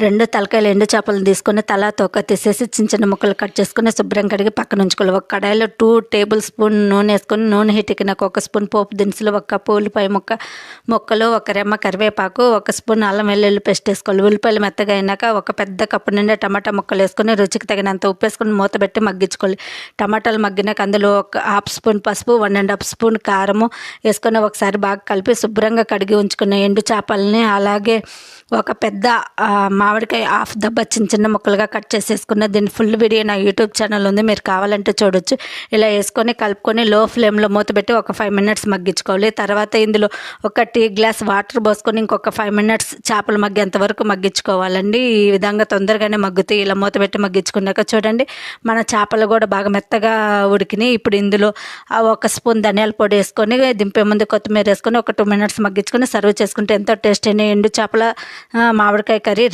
2 తలకాయలు ఎండు చేపలను తీసుకొని తలా తోక తీసేసి చిన్న చిన్న ముక్కలు కట్ చేసుకొని శుభ్రం కడిగి పక్కన ఉంచుకోవాలి. ఒక కడాయిలో 2 టేబుల్ స్పూన్ నూనె వేసుకొని నూనె హీట్ ఎక్కినాక 1 స్పూన్ పోపు దినుసులు, 1 కప్పు ఉల్లిపాయ ముక్కలు, 1 రెమ్మ కరివేపాకు, 1 స్పూన్ అల్లం వెల్లుల్లి పేస్ట్ వేసుకోవాలి. ఉల్లిపాయలు మెత్తగా అయినాక 1 పెద్ద కప్పు నిండా టమాటా ముక్కలు వేసుకొని రుచికి తగినంత ఉప్పు వేసుకొని మూత పెట్టి మగ్గించుకోవాలి. టమాటాలు మగ్గినాక అందులో 1/2 స్పూన్ పసుపు, 1.5 స్పూన్ కారము వేసుకొని ఒకసారి బాగా కలిపి శుభ్రంగా కడిగి ఉంచుకున్న ఎండు చేపలని, అలాగే ఒక పెద్ద మామిడికాయ హాఫ్ దబ్బ చిన్న చిన్న ముక్కలుగా కట్ చేసేసుకున్న దీని ఫుల్ వీడియో నా యూట్యూబ్ ఛానల్ ఉంది, మీరు కావాలంటే చూడొచ్చు. ఇలా వేసుకొని కలుపుకొని లో ఫ్లేమ్లో మూత పెట్టి ఒక 5 మినిట్స్ మగ్గించుకోవాలి. తర్వాత ఇందులో 1 టీ గ్లాస్ వాటర్ పోసుకొని ఇంకొక 5 మినిట్స్ చేపలు మగ్గేంత వరకు మగ్గించుకోవాలండి. ఈ విధంగా తొందరగానే మగ్గుతాయి. ఇలా మూత పెట్టి మగ్గించుకున్నాక చూడండి మన చేపలు కూడా బాగా మెత్తగా ఉడికినాయి. ఇప్పుడు ఇందులో 1 స్పూన్ ధనియాల పొడి వేసుకొని దింపే ముందు కొత్తిమీర వేసుకొని ఒక 2 మినిట్స్ మగ్గించుకొని సర్వ్ చేసుకుంటే ఎంతో టేస్ట్ అయిన ఎండు చేపల మామిడికాయ కర్రీ